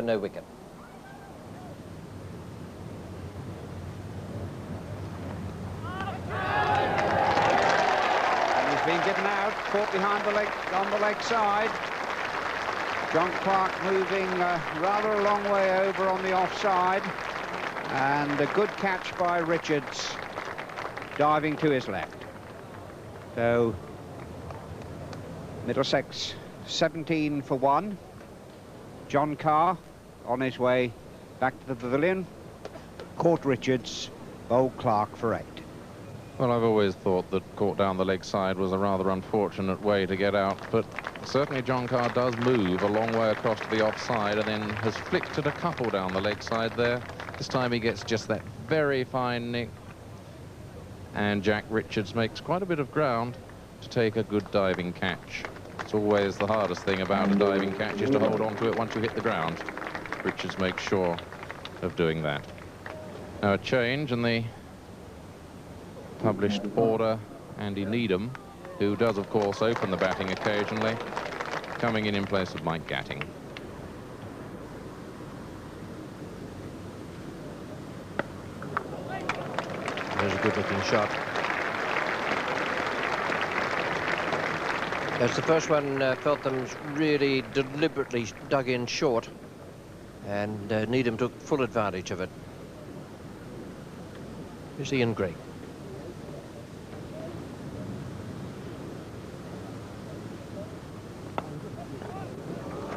no wicket. And he's been given out, caught behind the leg, on the leg side. John Clark moving rather a long way over on the offside, and a good catch by Richards, diving to his left. So Middlesex 17 for 1. John Carr on his way back to the pavilion, caught Richards, bowled Clark for 8. Well, I've always thought that caught down the leg side was a rather unfortunate way to get out, but certainly John Carr does move a long way across to the offside and then has flicked it a couple down the leg side there. This time he gets just that very fine nick, and Jack Richards makes quite a bit of ground to take a good diving catch. It's always the hardest thing about a diving catch, is to hold on to it once you hit the ground. Richards makes sure of doing that. Now a change in the published order. Andy Needham, who does of course open the batting occasionally, coming in place of Mike Gatting. There's a good looking shot. As the first one, Feltham's really deliberately dug in short, and Needham took full advantage of it. Here's Ian Gray.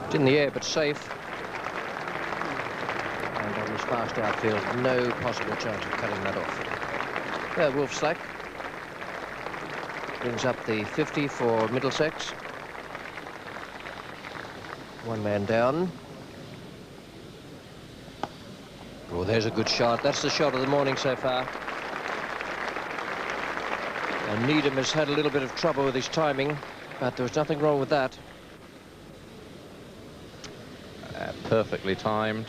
It's in the air, but safe. And on this fast outfield, no possible chance of cutting that off. Wolf Slack brings up the 50 for Middlesex. One man down. Oh, there's a good shot. That's the shot of the morning so far. And Needham has had a little bit of trouble with his timing, but there was nothing wrong with that. Perfectly timed.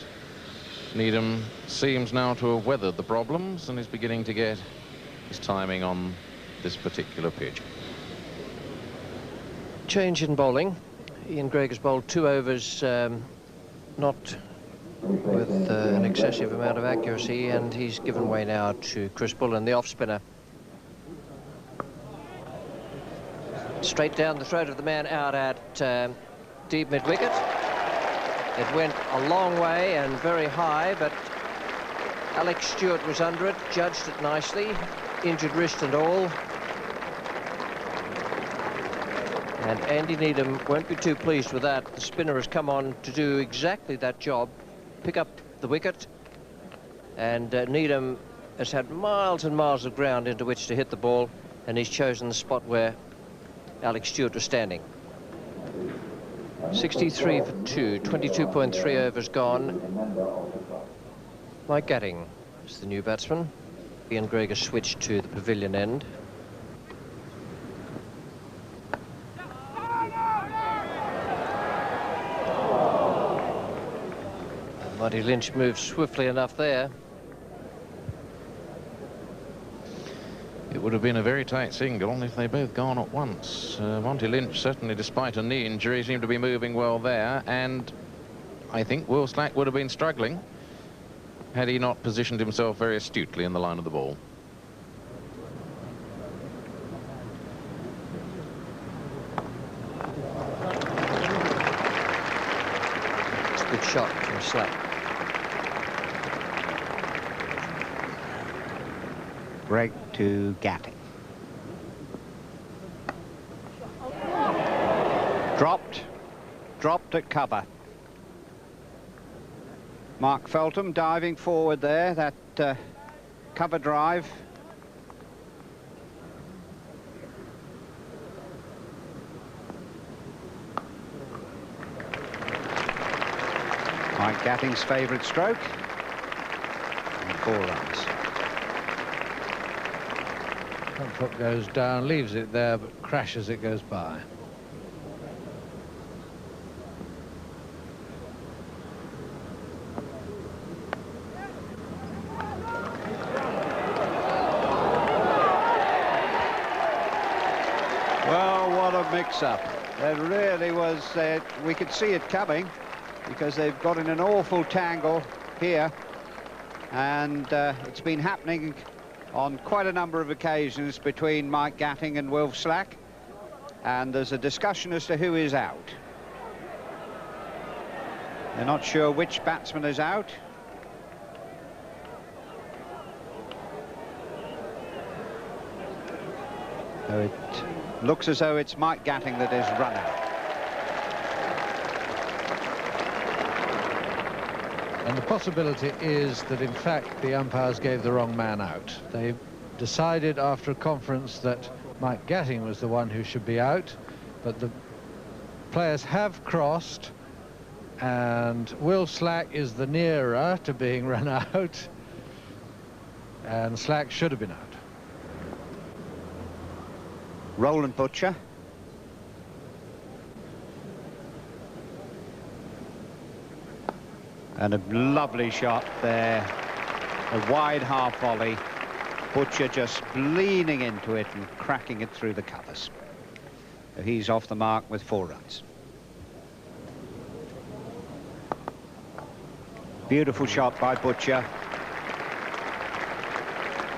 Needham seems now to have weathered the problems and is beginning to get his timing on this particular pitch. Change in bowling. Ian Gregg has bowled 2 overs, not with an excessive amount of accuracy, and he's given way now to Chris Bullen, the off-spinner. Straight down the throat of the man out at deep mid-wicket. It went a long way and very high, but Alex Stewart was under it, judged it nicely, injured wrist and all. And Andy Needham won't be too pleased with that. The spinner has come on to do exactly that job, pick up the wicket, and Needham has had miles and miles of ground into which to hit the ball, and he's chosen the spot where Alex Stewart was standing. 63 for 2, 22.3 overs gone. Mike Gatting is the new batsman. Ian Gregg has switched to the pavilion end. Monty Lynch moves swiftly enough there. It would have been a very tight single if they both gone at once. Monty Lynch, certainly despite a knee injury, seemed to be moving well there, and I think Will Slack would have been struggling had he not positioned himself very astutely in the line of the ball. It's a good shot from Slack. Break to Gatting. Dropped at cover. Mark Feltham diving forward there, that cover drive. Mike Gatting's favourite stroke. And 4 runs. Front foot goes down, leaves it there, but crashes it goes by. Well, what a mix-up. It really was, we could see it coming. because they've got in an awful tangle here, and it's been happening on quite a number of occasions between Mike Gatting and Wilf Slack, and there's a discussion as to who is out. They're not sure which batsman is out. So it looks as though it's Mike Gatting that is run out. And the possibility is that, in fact, the umpires gave the wrong man out. They decided after a conference that Mike Gatting was the one who should be out, but the players have crossed, and Will Slack is the nearer to being run out, and Slack should have been out. Roland Butcher. And a lovely shot there, a wide half volley. Butcher just leaning into it and cracking it through the covers. So he's off the mark with 4 runs. Beautiful shot by Butcher.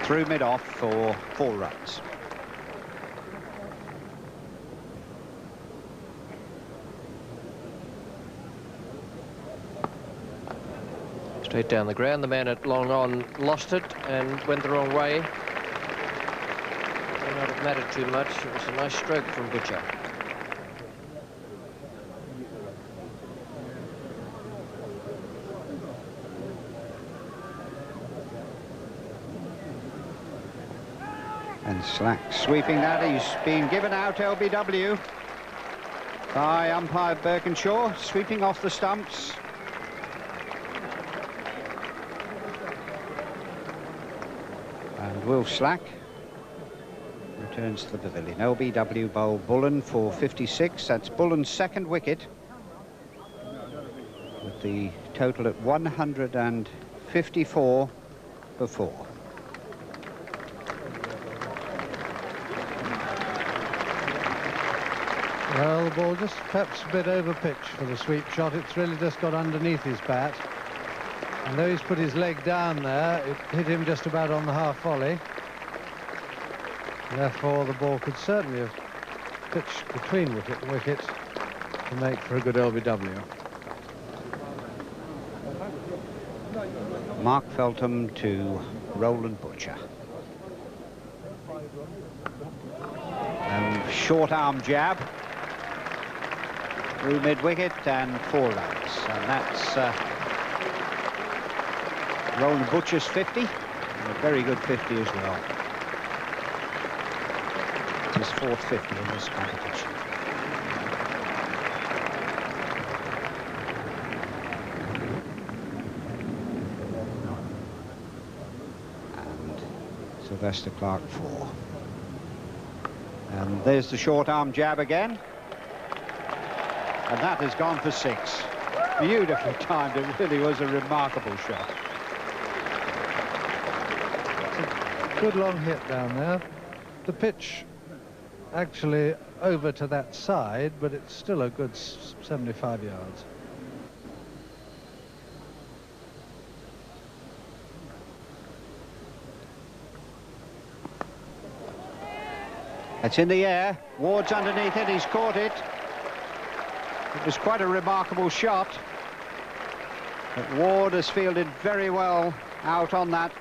Through mid-off for 4 runs. Straight down the ground. The man at long on lost it and went the wrong way. May not have mattered too much. It was a nice stroke from Butcher. And Slack sweeping that. He's been given out LBW by umpire Birkinshaw, sweeping off the stumps. And Will Slack returns to the pavilion. LBW bowl Bullen for 56. That's Bullen's 2nd wicket, with the total at 154 for 4. Well, the ball just perhaps a bit over pitch for the sweep shot. It's really just got underneath his bat. And though he's put his leg down there, it hit him just about on the half volley. Therefore, the ball could certainly have pitched between wickets to make for a good LBW. Mark Feltham to Roland Butcher. And short arm jab through mid-wicket and 4 runs. And that's Roland Butcher's 50, and a very good 50 as well. It's his 4th 50 in this competition. And Sylvester Clark 4. And there's the short arm jab again. And that has gone for 6. Beautifully timed. It really was a remarkable shot. Good long hit down there. The pitch actually over to that side, but it's still a good 75 yards. It's in the air. Ward's underneath it. He's caught it. It was quite a remarkable shot. But Ward has fielded very well out on that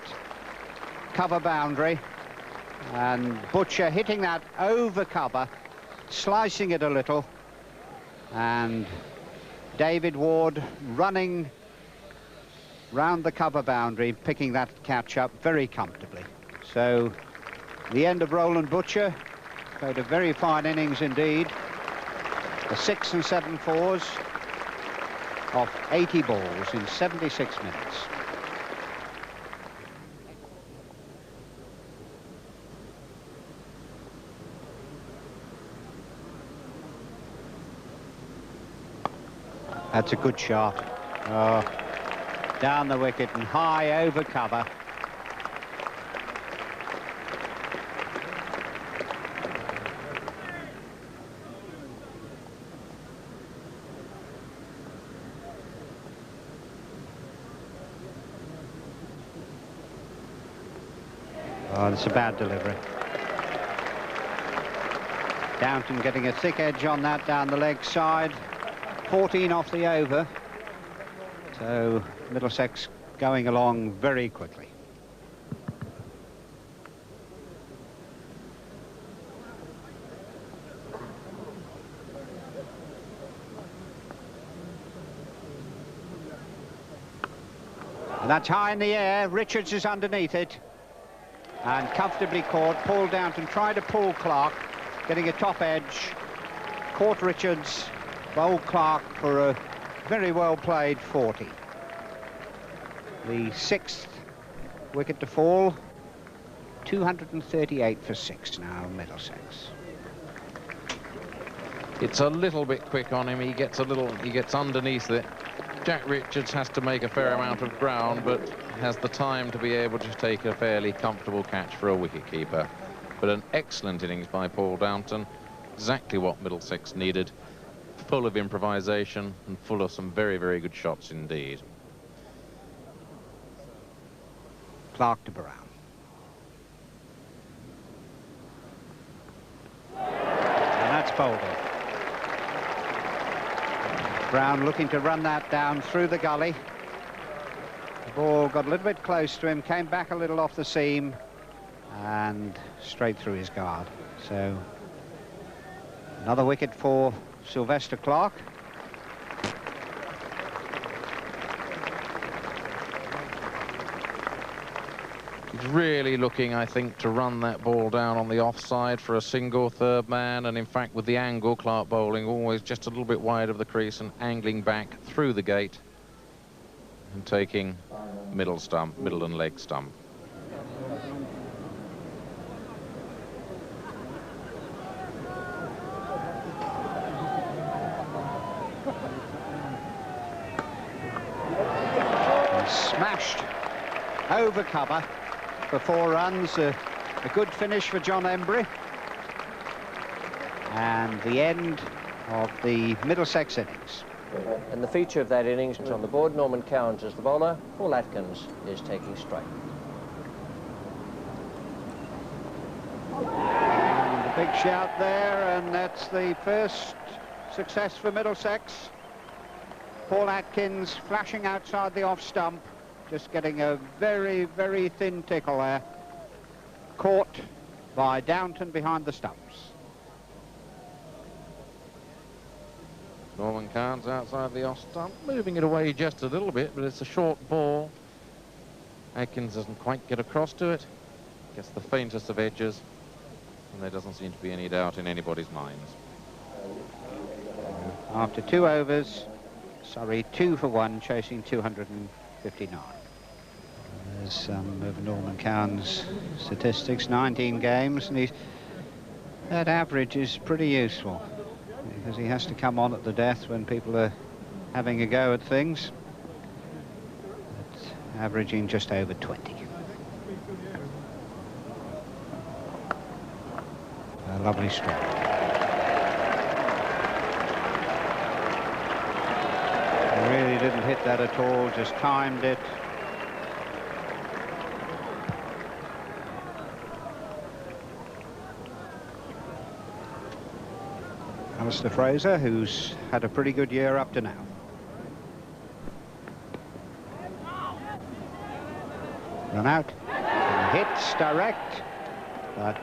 cover boundary. And Butcher hitting that over cover, slicing it a little. And David Ward running round the cover boundary, picking that catch up very comfortably. So the end of Roland Butcher. Played a very fine innings indeed. The 6 and 7 fours off 80 balls in 76 minutes. That's a good shot. Oh, down the wicket and high over cover. Oh, that's a bad delivery. Downton getting a thick edge on that down the leg side. 14 off the over. So Middlesex going along very quickly. And that's high in the air. Richards is underneath it. And comfortably caught. Paul Downton tried to pull Clark, getting a top edge. Caught Richards, bowled Clark for a very well played 40. The 6th wicket to fall. 238 for 6 now, Middlesex. It's a little bit quick on him. He gets underneath it. Jack Richards has to make a fair amount of ground, but has the time to be able to take a fairly comfortable catch for a wicketkeeper. But an excellent innings by Paul Downton. Exactly what Middlesex needed. Full of improvisation and full of some very, very good shots indeed. Clark to Brown. And that's bowled off. Brown looking to run that down through the gully. The ball got a little bit close to him, came back a little off the seam and straight through his guard. So another wicket for Sylvester Clark. He's really looking, I think, to run that ball down on the offside for a single third man, and in fact with the angle, Clark bowling always just a little bit wide of the crease and angling back through the gate and taking middle and leg stump. Smashed over cover for 4 runs. A good finish for John Embry. And the end of the Middlesex innings. And the feature of that innings is on the board. Norman Cowans as the bowler. Paul Atkins is taking strike. And a big shout there, and that's the first success for Middlesex. Paul Atkins flashing outside the off stump, just getting a very, very thin tickle there. Caught by Downton behind the stumps. Norman Cowans outside the off stump, moving it away just a little bit, but it's a short ball. Atkins doesn't quite get across to it. Gets the faintest of edges, and there doesn't seem to be any doubt in anybody's minds. After 2 overs, Surrey 2 for 1, chasing 259. There's some of Norman Cowans' statistics, 19 games, and that average is pretty useful because he has to come on at the death when people are having a go at things. It's averaging just over 20. A lovely stroke. He really didn't hit that at all, just timed it. Alistair Fraser, who's had a pretty good year up to now. Run out. And hits direct, but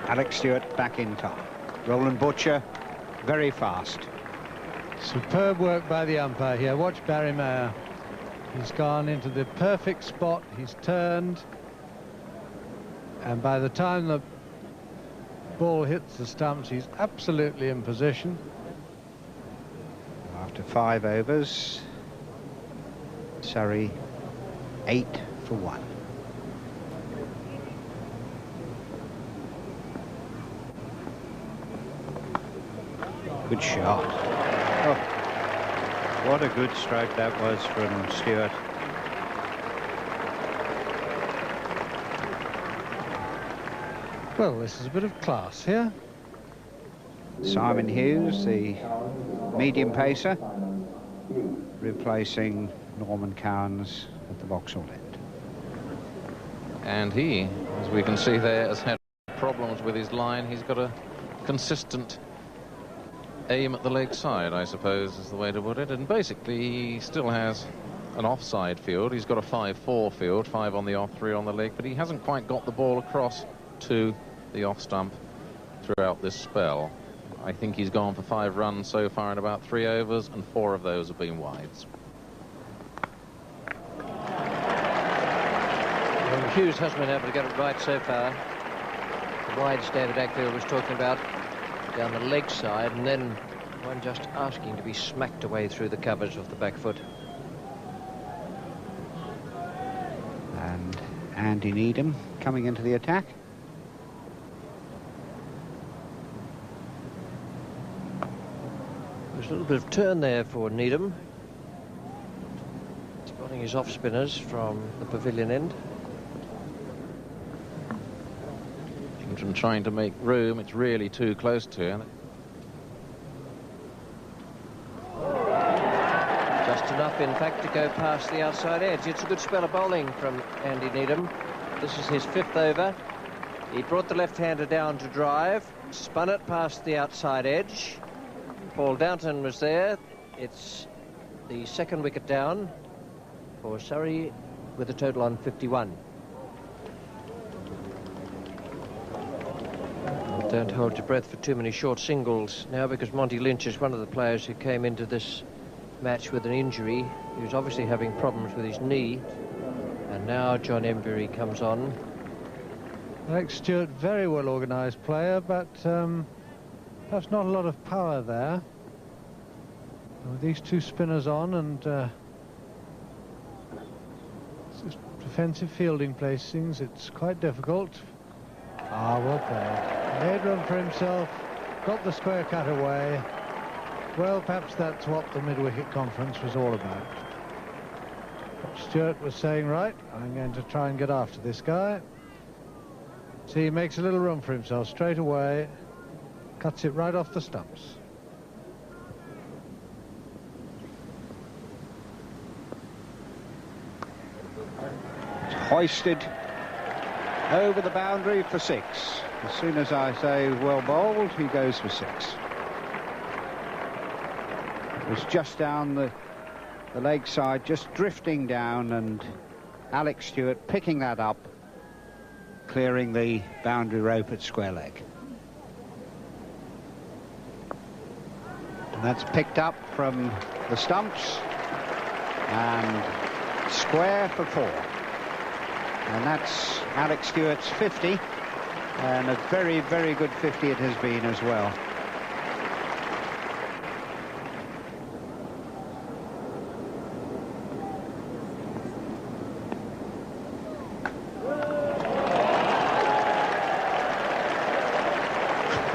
Alex Stewart back in time. Roland Butcher, very fast. Superb work by the umpire here. Watch Barry Mayer. He's gone into the perfect spot. He's turned. And by the time the ball hits the stumps, he's absolutely in position. After 5 overs, Surrey 8 for 1. Good shot. Oh, what a good stroke that was from Stewart. Well, this is a bit of class here. Simon Hughes, the medium pacer, replacing Norman Cowans at the Vauxhall end. And he, as we can see there, has had problems with his line. He's got a consistent aim at the leg side, I suppose, is the way to put it. And basically, he still has an offside field. He's got a 5-4 field, 5 on the off, 3 on the leg, but he hasn't quite got the ball across to the off stump throughout this spell. I think he's gone for 5 runs so far in about 3 overs, and 4 of those have been wides. Well, Hughes hasn't been able to get it right so far. The wides David Ackfield was talking about down the leg side, and then one just asking to be smacked away through the covers of the back foot. And Andy Needham coming into the attack. There's a little bit of turn there for Needham. Spotting his off spinners from the pavilion end. And trying to make room. It's really too close to him. Just enough, in fact, to go past the outside edge. It's a good spell of bowling from Andy Needham. This is his 5th over. He brought the left-hander down to drive, spun it past the outside edge. Paul Downton was there. It's the 2nd wicket down for Surrey with a total on 51. Don't hold your breath for too many short singles now, because Monty Lynch is one of the players who came into this match with an injury. He was obviously having problems with his knee, and now John Embury comes on. Alex Stewart, very well organised player, but perhaps not a lot of power there. With these 2 spinners on, and defensive fielding placings, it's quite difficult. Ah, well played. Made room for himself, got the square cut away. Well, perhaps that's what the mid-wicket conference was all about. Stewart was saying, right, I'm going to try and get after this guy. See, he makes a little room for himself straight away, cuts it right off the stumps. It's hoisted over the boundary for 6. As soon as I say well bowled, he goes for 6. It was just down the leg side, just drifting down, and Alex Stewart picking that up, clearing the boundary rope at square leg. And that's picked up from the stumps, and square for 4. And that's Alex Stewart's 50, and a very, very good 50 it has been as well.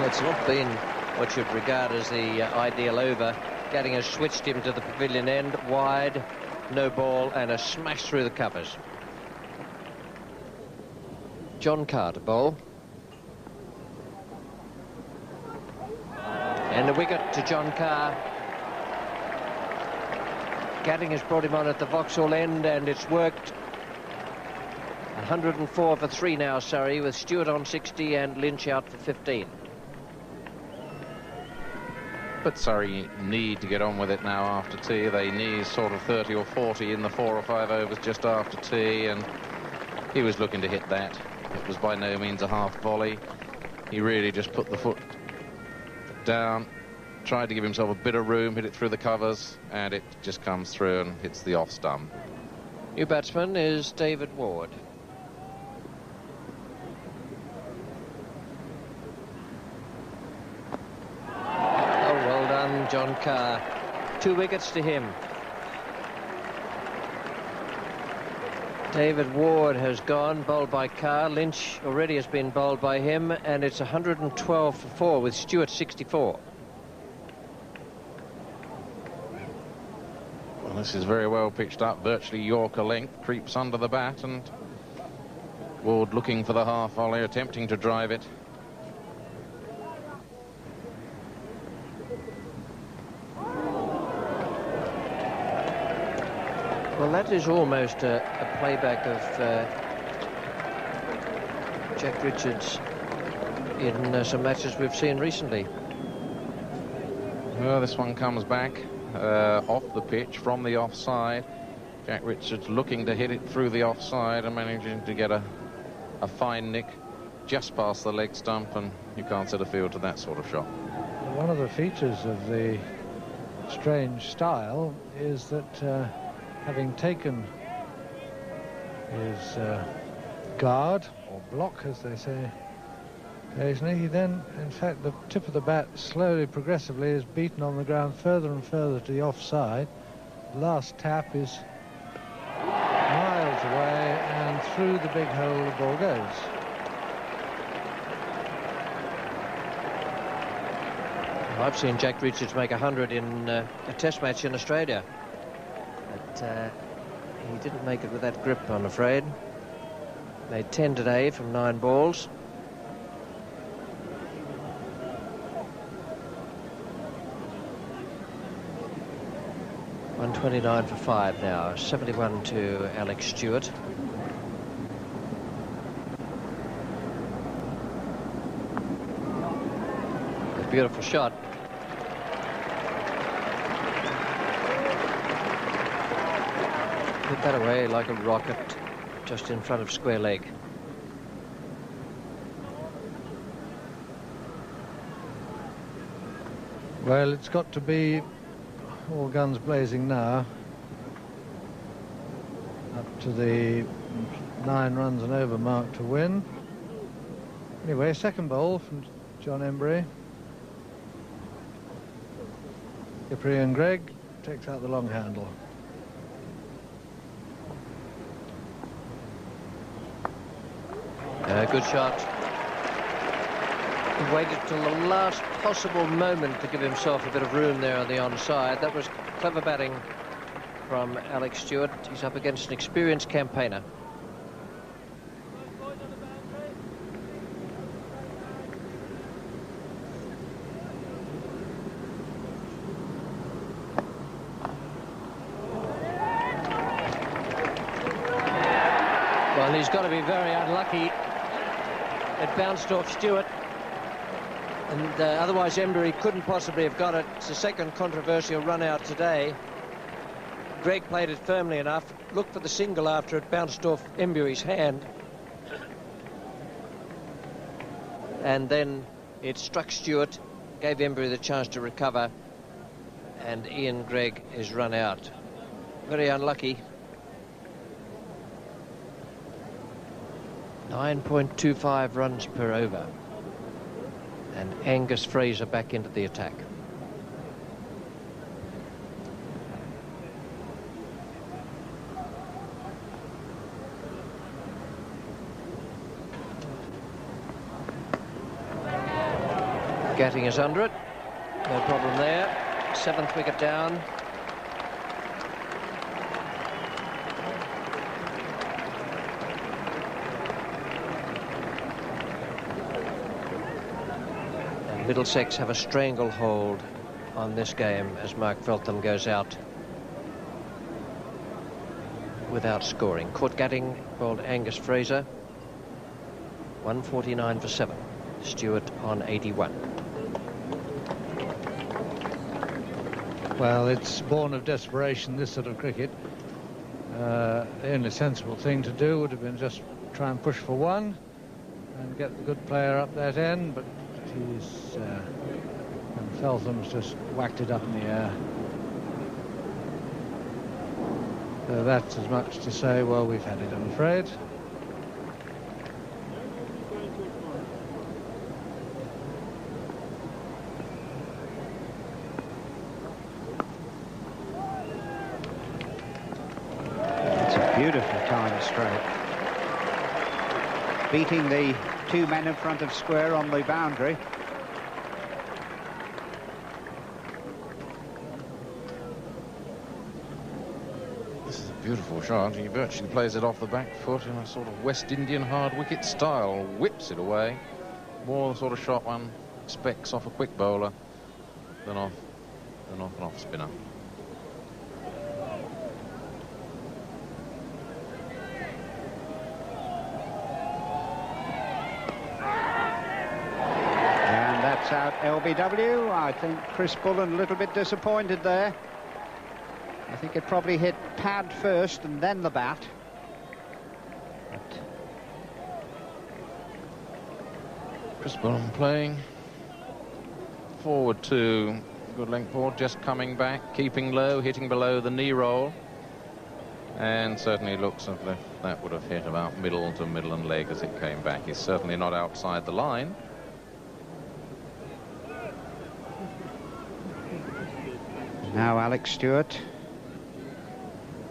It's not been what you'd regard as the ideal over. Getting has switched him to the pavilion end, wide, no ball, and a smash through the covers. John Carr to bowl. And the wicket to John Carr. Gatting has brought him on at the Vauxhall end, and it's worked. 104 for 3 now, Surrey, with Stewart on 60 and Lynch out for 15. But Surrey need to get on with it now after tea. They need sort of 30 or 40 in the 4 or 5 overs just after tea, and he was looking to hit that. It was by no means a half volley. He really just put the foot down, tried to give himself a bit of room, hit it through the covers, and it just comes through and hits the off stump. New batsman is David Ward. Oh, well done, John Carr. 2 wickets to him. David Ward has gone, bowled by Carr. Lynch already has been bowled by him, and it's 112 for 4 with Stewart 64. Well, this is very well pitched up, virtually Yorker length, creeps under the bat, and Ward looking for the half volley, attempting to drive it. Well, that is almost a playback of Jack Richards in some matches we've seen recently. Well, this one comes back off the pitch from the offside. Jack Richards looking to hit it through the offside and managing to get a fine nick just past the leg stump, and you can't set a field to that sort of shot. One of the features of the strange style is that having taken his guard, or block as they say occasionally, he then, in fact, the tip of the bat slowly, progressively is beaten on the ground further and further to the offside. The last tap is miles away, and through the big hole the ball goes. I've seen Jack Richards make 100 in a test match in Australia, but he didn't make it with that grip, I'm afraid. Made 10 today from 9 balls. $129 for 5 now. 71 to Alex Stewart. A beautiful shot. Hit that away like a rocket, just in front of square leg. Well, it's got to be all guns blazing now. Up to the 9 runs and over mark to win. Anyway, second bowl from John Embury. Cyprian Gregg takes out the long handle. Good shot. He waited till the last possible moment to give himself a bit of room there on the onside. That was clever batting from Alex Stewart. He's up against an experienced campaigner. Well, he's got to be very unlucky. It bounced off Stewart, and otherwise Embury couldn't possibly have got it. It's the second controversial run out today. Gregg played it firmly enough, looked for the single after it bounced off Embury's hand, and then it struck Stewart, gave Embury the chance to recover, and Ian Gregg is run out. Very unlucky. 9.25 runs per over, and Angus Fraser back into the attack. Gatting is under it, no problem there. 7th wicket down. Middlesex have a stranglehold on this game as Mark Feltham goes out without scoring. Caught Gatting, bowled Angus Fraser. 149 for 7. Stewart on 81. Well, it's born of desperation, this sort of cricket. The only sensible thing to do would have been just try and push for one and get the good player up that end, but he's and Feltham's just whacked it up in the air. So that's as much to say, well, we've had it, I'm afraid. It's a beautiful time straight. Beating the 2 men in front of square on the boundary. This is a beautiful shot. He virtually plays it off the back foot in a sort of West Indian hard wicket style. Whips it away. More the sort of shot one expects off a quick bowler than off an off spinner. about LBW. I think Chris Bullen a little bit disappointed there. I think it probably hit pad first and then the bat. But Chris Bullen playing forward to good length ball, just coming back, keeping low, hitting below the knee roll, and certainly looks as if that would have hit about middle to middle and leg as it came back. He's certainly not outside the line. now Alex Stewart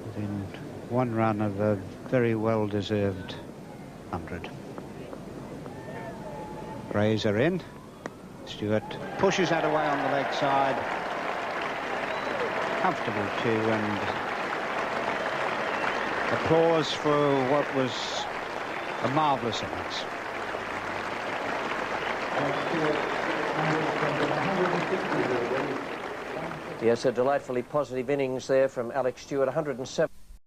within one run of a very well-deserved 100. Rays are in. Stewart pushes that away on the leg side. Comfortable too, and applause for what was a marvellous innings. Yes, a delightfully positive innings there from Alex Stewart. 107